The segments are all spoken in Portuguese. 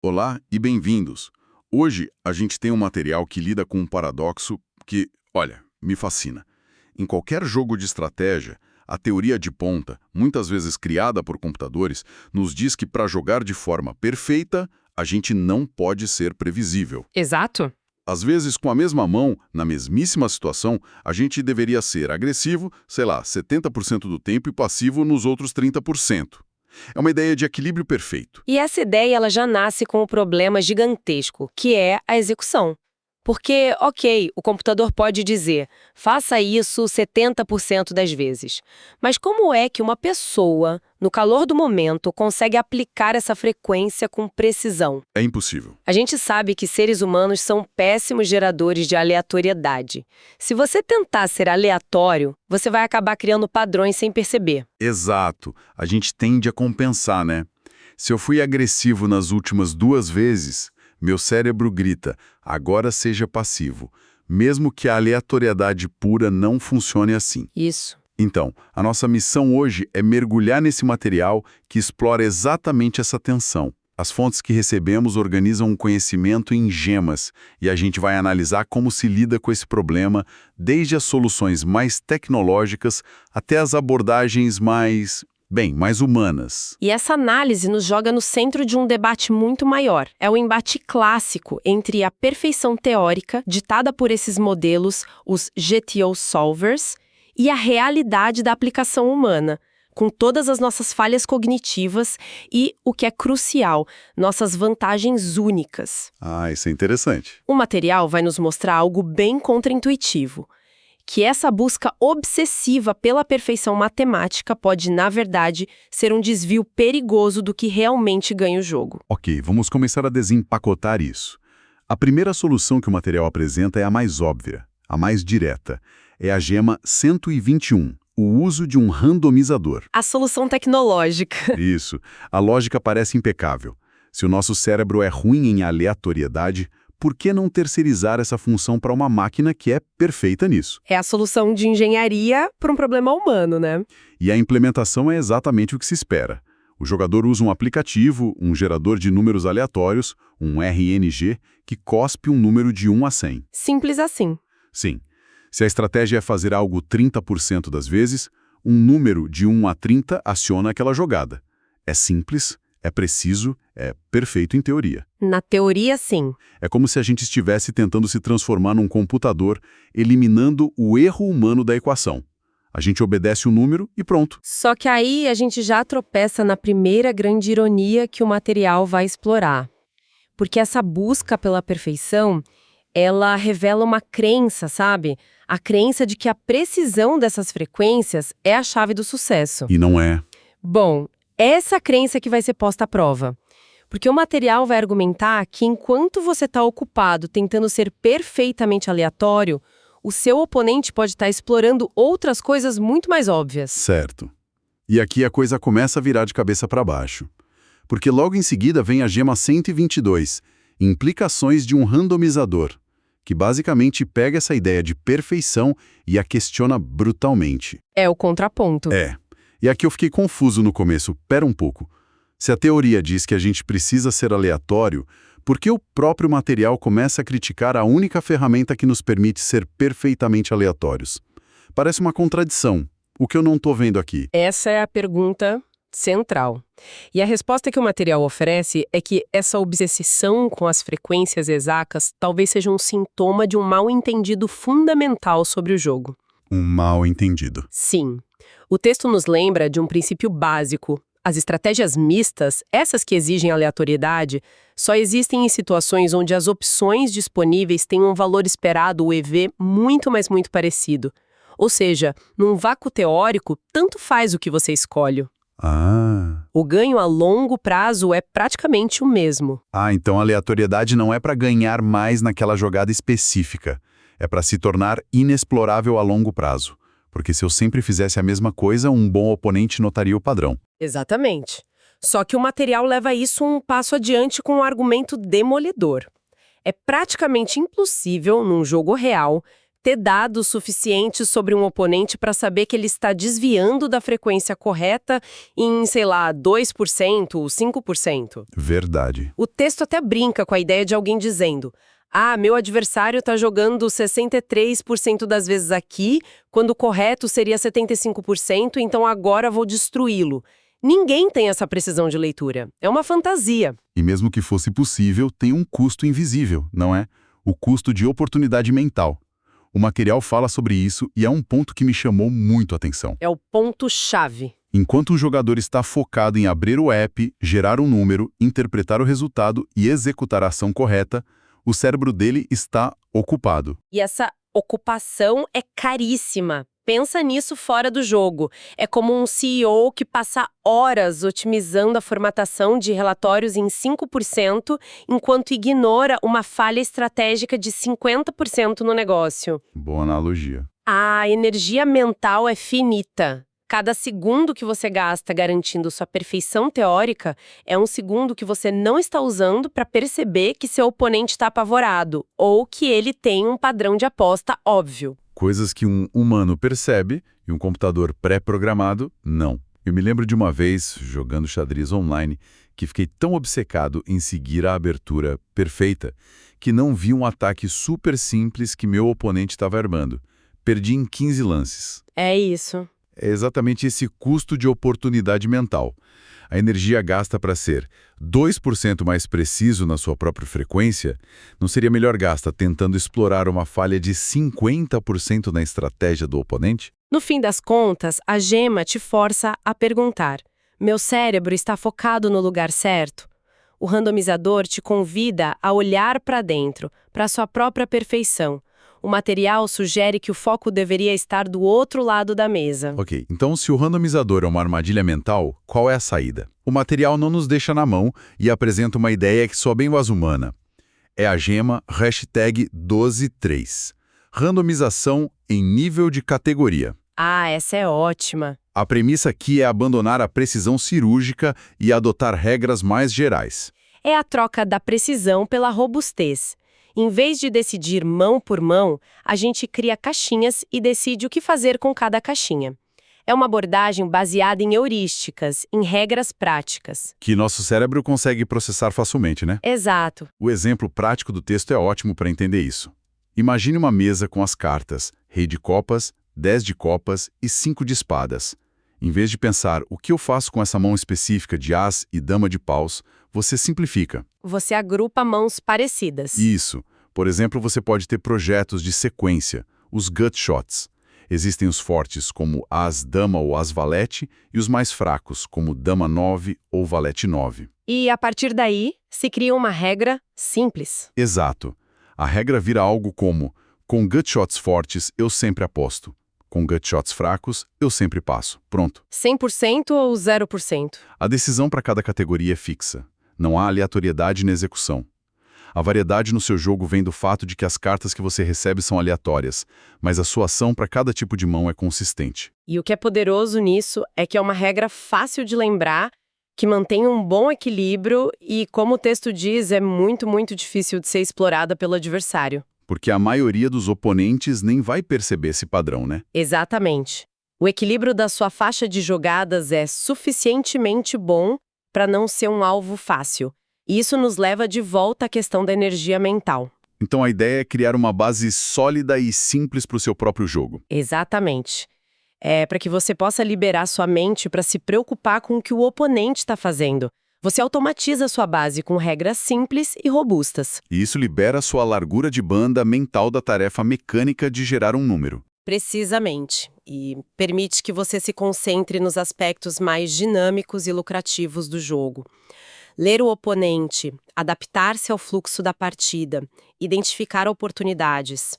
Olá e bem-vindos. Hoje a gente tem um material que lida com um paradoxo que, olha, me fascina. Em qualquer jogo de estratégia, a teoria de ponta, muitas vezes criada por computadores, nos diz que para jogar de forma perfeita, a gente não pode ser previsível. Exato. Às vezes, com a mesma mão, na mesmíssima situação, a gente deveria ser agressivo, sei lá, 70% do tempo e passivo nos outros 30%. É uma ideia de equilíbrio perfeito. E essa ideia ela já nasce com um problema gigantesco, que é a execução. Porque, ok, o computador pode dizer, faça isso 70% das vezes. Mas como é que uma pessoa, no calor do momento, consegue aplicar essa frequência com precisão? É impossível. A gente sabe que seres humanos são péssimos geradores de aleatoriedade. Se você tentar ser aleatório, você vai acabar criando padrões sem perceber. Exato. A gente tende a compensar, né? Se eu fui agressivo nas últimas 2 vezes, meu cérebro grita, agora seja passivo, mesmo que a aleatoriedade pura não funcione assim. Isso. Então, a nossa missão hoje é mergulhar nesse material que explora exatamente essa tensão. As fontes que recebemos organizam um conhecimento em gemas e a gente vai analisar como se lida com esse problema, desde as soluções mais tecnológicas até as abordagens mais humanas. E essa análise nos joga no centro de um debate muito maior. É o embate clássico entre a perfeição teórica, ditada por esses modelos, os GTO solvers, e a realidade da aplicação humana, com todas as nossas falhas cognitivas e, o que é crucial, nossas vantagens únicas. Ah, isso é interessante. O material vai nos mostrar algo bem contraintuitivo, que essa busca obsessiva pela perfeição matemática pode, na verdade, ser um desvio perigoso do que realmente ganha o jogo. Ok, vamos começar a desempacotar isso. A primeira solução que o material apresenta é a mais óbvia, a mais direta. É a gema 121, o uso de um randomizador. A solução tecnológica. Isso. A lógica parece impecável. Se o nosso cérebro é ruim em aleatoriedade, por que não terceirizar essa função para uma máquina que é perfeita nisso? É a solução de engenharia para um problema humano, né? E a implementação é exatamente o que se espera. O jogador usa um aplicativo, um gerador de números aleatórios, um RNG, que cospe um número de 1 a 100. Simples assim. Sim. Se a estratégia é fazer algo 30% das vezes, um número de 1 a 30 aciona aquela jogada. É simples, é preciso, é perfeito em teoria. Na teoria, sim. É como se a gente estivesse tentando se transformar num computador, eliminando o erro humano da equação. A gente obedece o número e pronto. Só que aí a gente já tropeça na primeira grande ironia que o material vai explorar. Porque essa busca pela perfeição, ela revela uma crença, sabe? A crença de que a precisão dessas frequências é a chave do sucesso. E não é. Bom, essa crença que vai ser posta à prova. Porque o material vai argumentar que enquanto você está ocupado tentando ser perfeitamente aleatório, o seu oponente pode estar explorando outras coisas muito mais óbvias. Certo. E aqui a coisa começa a virar de cabeça para baixo. Porque logo em seguida vem a gema 122, implicações de um randomizador, que basicamente pega essa ideia de perfeição e a questiona brutalmente. É o contraponto. É. E aqui eu fiquei confuso no começo. Pera um pouco. Se a teoria diz que a gente precisa ser aleatório, por que o próprio material começa a criticar a única ferramenta que nos permite ser perfeitamente aleatórios? Parece uma contradição. O que eu não estou vendo aqui? Essa é a pergunta central. E a resposta que o material oferece é que essa obsessão com as frequências exatas talvez seja um sintoma de um mal-entendido fundamental sobre o jogo. Um mal-entendido. Sim. O texto nos lembra de um princípio básico. As estratégias mistas, essas que exigem aleatoriedade, só existem em situações onde as opções disponíveis têm um valor esperado, o EV, muito, mas muito parecido. Ou seja, num vácuo teórico, tanto faz o que você escolhe. Ah. O ganho a longo prazo é praticamente o mesmo. Ah, então a aleatoriedade não é para ganhar mais naquela jogada específica. É para se tornar inexplorável a longo prazo. Porque se eu sempre fizesse a mesma coisa, um bom oponente notaria o padrão. Exatamente. Só que o material leva isso um passo adiante com um argumento demolidor. É praticamente impossível, num jogo real, ter dados suficientes sobre um oponente para saber que ele está desviando da frequência correta em, sei lá, 2% ou 5%. Verdade. O texto até brinca com a ideia de alguém dizendo: ah, meu adversário está jogando 63% das vezes aqui, quando o correto seria 75%, então agora vou destruí-lo. Ninguém tem essa precisão de leitura. É uma fantasia. E mesmo que fosse possível, tem um custo invisível, não é? O custo de oportunidade mental. O material fala sobre isso e é um ponto que me chamou muito a atenção. É o ponto-chave. Enquanto o jogador está focado em abrir o app, gerar um número, interpretar o resultado e executar a ação correta, o cérebro dele está ocupado. E essa ocupação é caríssima. Pensa nisso fora do jogo. É como um CEO que passa horas otimizando a formatação de relatórios em 5%, enquanto ignora uma falha estratégica de 50% no negócio. Boa analogia. A energia mental é finita. Cada segundo que você gasta garantindo sua perfeição teórica é um segundo que você não está usando para perceber que seu oponente está apavorado ou que ele tem um padrão de aposta óbvio. Coisas que um humano percebe e um computador pré-programado não. Eu me lembro de uma vez, jogando xadrez online, que fiquei tão obcecado em seguir a abertura perfeita que não vi um ataque super simples que meu oponente estava armando. Perdi em 15 lances. É isso. É exatamente esse custo de oportunidade mental. A energia gasta para ser 2% mais preciso na sua própria frequência, não seria melhor gasta tentando explorar uma falha de 50% na estratégia do oponente? No fim das contas, a gema te força a perguntar: meu cérebro está focado no lugar certo? O randomizador te convida a olhar para dentro, para sua própria perfeição. O material sugere que o foco deveria estar do outro lado da mesa. Ok, então se o randomizador é uma armadilha mental, qual é a saída? O material não nos deixa na mão e apresenta uma ideia que soa bem voz humana. É a gema #123. Randomização em nível de categoria. Ah, essa é ótima. A premissa aqui é abandonar a precisão cirúrgica e adotar regras mais gerais. É a troca da precisão pela robustez. Em vez de decidir mão por mão, a gente cria caixinhas e decide o que fazer com cada caixinha. É uma abordagem baseada em heurísticas, em regras práticas. Que nosso cérebro consegue processar facilmente, né? Exato. O exemplo prático do texto é ótimo para entender isso. Imagine uma mesa com as cartas, rei de copas, 10 de copas e 5 de espadas. Em vez de pensar o que eu faço com essa mão específica de as e dama de paus, você simplifica. Você agrupa mãos parecidas. Isso. Por exemplo, você pode ter projetos de sequência, os gut shots. Existem os fortes como as-dama ou as-valete e os mais fracos como dama 9 ou valete 9. E, a partir daí, se cria uma regra simples. Exato. A regra vira algo como: com gut shots fortes, eu sempre aposto. Com gut shots fracos, eu sempre passo. Pronto. 100% ou 0%? A decisão para cada categoria é fixa. Não há aleatoriedade na execução. A variedade no seu jogo vem do fato de que as cartas que você recebe são aleatórias, mas a sua ação para cada tipo de mão é consistente. E o que é poderoso nisso é que é uma regra fácil de lembrar, que mantém um bom equilíbrio e, como o texto diz, é muito, muito difícil de ser explorada pelo adversário. Porque a maioria dos oponentes nem vai perceber esse padrão, né? Exatamente. O equilíbrio da sua faixa de jogadas é suficientemente bom para não ser um alvo fácil. E isso nos leva de volta à questão da energia mental. Então a ideia é criar uma base sólida e simples para o seu próprio jogo. Exatamente. É para que você possa liberar sua mente para se preocupar com o que o oponente está fazendo. Você automatiza sua base com regras simples e robustas. E isso libera sua largura de banda mental da tarefa mecânica de gerar um número. Precisamente. E permite que você se concentre nos aspectos mais dinâmicos e lucrativos do jogo. Ler o oponente, adaptar-se ao fluxo da partida, identificar oportunidades.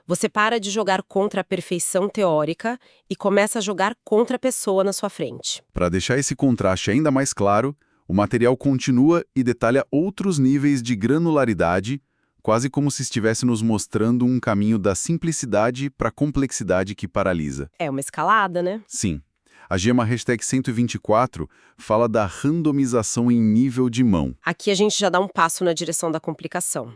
Você para de jogar contra a perfeição teórica e começa a jogar contra a pessoa na sua frente. Para deixar esse contraste ainda mais claro, o material continua e detalha outros níveis de granularidade, quase como se estivesse nos mostrando um caminho da simplicidade para a complexidade que paralisa. É uma escalada, né? Sim. A gema #124 fala da randomização em nível de mão. Aqui a gente já dá um passo na direção da complicação.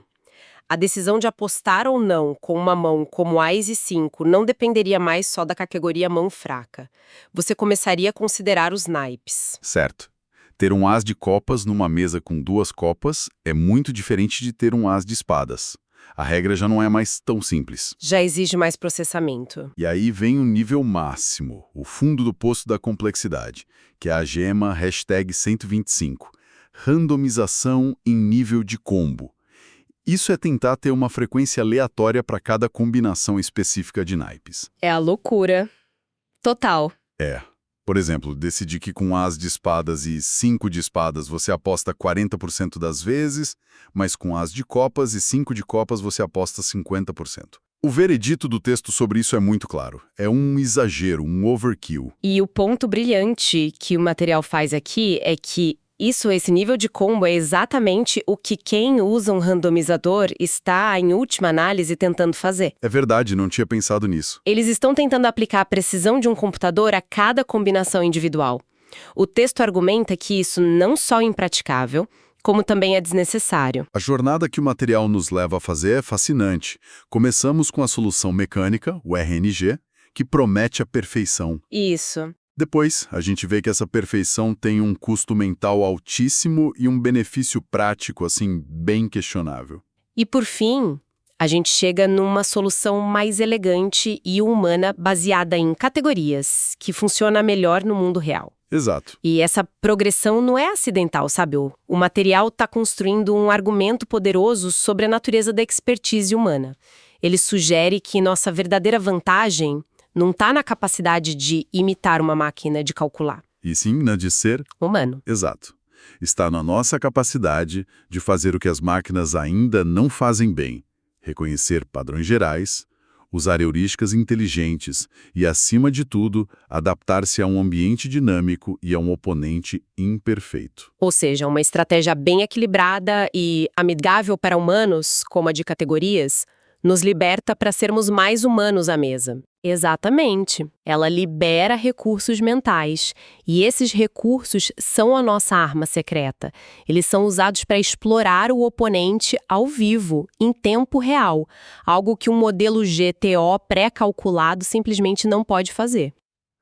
A decisão de apostar ou não com uma mão como Ás e 5 não dependeria mais só da categoria mão fraca. Você começaria a considerar os naipes. Certo. Ter um as de copas numa mesa com 2 copas é muito diferente de ter um as de espadas. A regra já não é mais tão simples. Já exige mais processamento. E aí vem o nível máximo, o fundo do poço da complexidade, que é a gema #125, randomização em nível de combo. Isso é tentar ter uma frequência aleatória para cada combinação específica de naipes. É a loucura. Total. Por exemplo, decidir que com as de espadas e 5 de espadas você aposta 40% das vezes, mas com as de copas e 5 de copas você aposta 50%. O veredito do texto sobre isso é muito claro. É um exagero, um overkill. E o ponto brilhante que o material faz aqui é que esse nível de combo é exatamente o que quem usa um randomizador está, em última análise, tentando fazer. É verdade, não tinha pensado nisso. Eles estão tentando aplicar a precisão de um computador a cada combinação individual. O texto argumenta que isso não só é impraticável, como também é desnecessário. A jornada que o material nos leva a fazer é fascinante. Começamos com a solução mecânica, o RNG, que promete a perfeição. Isso. Depois, a gente vê que essa perfeição tem um custo mental altíssimo e um benefício prático, assim, bem questionável. E por fim, a gente chega numa solução mais elegante e humana baseada em categorias, que funciona melhor no mundo real. Exato. E essa progressão não é acidental, sabe? O material está construindo um argumento poderoso sobre a natureza da expertise humana. Ele sugere que nossa verdadeira vantagem não está na capacidade de imitar uma máquina de calcular. E sim, na de ser humano. Exato. Está na nossa capacidade de fazer o que as máquinas ainda não fazem bem. Reconhecer padrões gerais, usar heurísticas inteligentes e, acima de tudo, adaptar-se a um ambiente dinâmico e a um oponente imperfeito. Ou seja, uma estratégia bem equilibrada e amigável para humanos, como a de categorias, nos liberta para sermos mais humanos à mesa. Exatamente. Ela libera recursos mentais. E esses recursos são a nossa arma secreta. Eles são usados para explorar o oponente ao vivo, em tempo real. Algo que um modelo GTO pré-calculado simplesmente não pode fazer.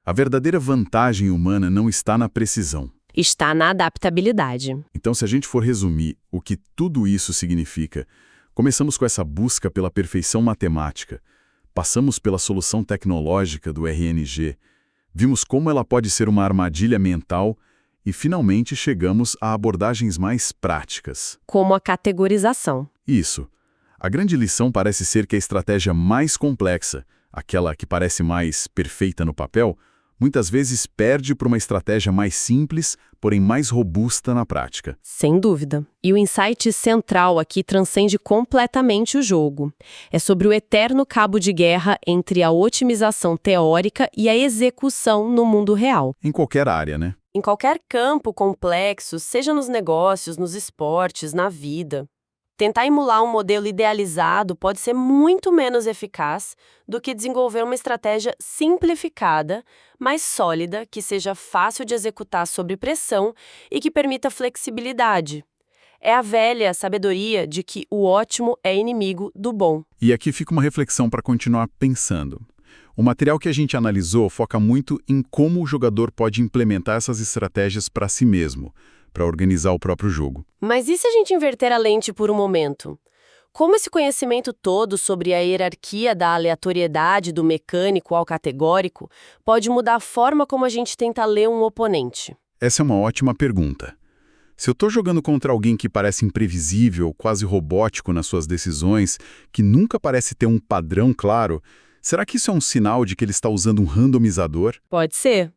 A verdadeira vantagem humana não está na precisão. Está na adaptabilidade. Então, se a gente for resumir o que tudo isso significa, começamos com essa busca pela perfeição matemática, passamos pela solução tecnológica do RNG, vimos como ela pode ser uma armadilha mental e, finalmente, chegamos a abordagens mais práticas. Como a categorização. Isso. A grande lição parece ser que a estratégia mais complexa, aquela que parece mais perfeita no papel, muitas vezes perde para uma estratégia mais simples, porém mais robusta na prática. Sem dúvida. E o insight central aqui transcende completamente o jogo. É sobre o eterno cabo de guerra entre a otimização teórica e a execução no mundo real. Em qualquer área, né? Em qualquer campo complexo, seja nos negócios, nos esportes, na vida. Tentar emular um modelo idealizado pode ser muito menos eficaz do que desenvolver uma estratégia simplificada, mais sólida, que seja fácil de executar sob pressão e que permita flexibilidade. É a velha sabedoria de que o ótimo é inimigo do bom. E aqui fica uma reflexão para continuar pensando. O material que a gente analisou foca muito em como o jogador pode implementar essas estratégias para si mesmo, para organizar o próprio jogo. Mas e se a gente inverter a lente por um momento? Como esse conhecimento todo sobre a hierarquia da aleatoriedade do mecânico ao categórico pode mudar a forma como a gente tenta ler um oponente? Essa é uma ótima pergunta. Se eu estou jogando contra alguém que parece imprevisível, quase robótico nas suas decisões, que nunca parece ter um padrão claro, será que isso é um sinal de que ele está usando um randomizador? Pode ser.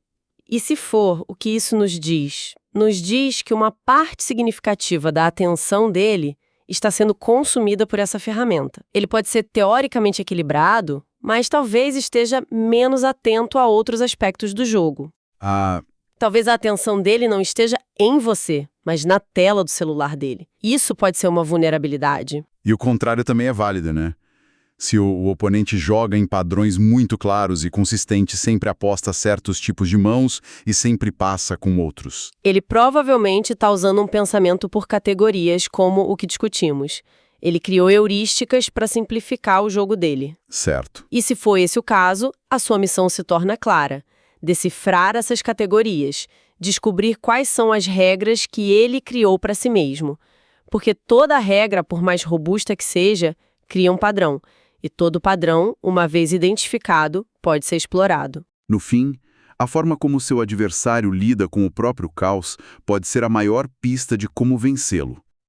E se for, o que isso nos diz? Nos diz que uma parte significativa da atenção dele está sendo consumida por essa ferramenta. Ele pode ser teoricamente equilibrado, mas talvez esteja menos atento a outros aspectos do jogo. Talvez a atenção dele não esteja em você, mas na tela do celular dele. Isso pode ser uma vulnerabilidade. E o contrário também é válido, né? Se o oponente joga em padrões muito claros e consistentes, sempre aposta certos tipos de mãos e sempre passa com outros. Ele provavelmente está usando um pensamento por categorias, como o que discutimos. Ele criou heurísticas para simplificar o jogo dele. Certo. E se for esse o caso, a sua missão se torna clara: decifrar essas categorias, descobrir quais são as regras que ele criou para si mesmo. Porque toda regra, por mais robusta que seja, cria um padrão. E todo padrão, uma vez identificado, pode ser explorado. No fim, a forma como seu adversário lida com o próprio caos pode ser a maior pista de como vencê-lo.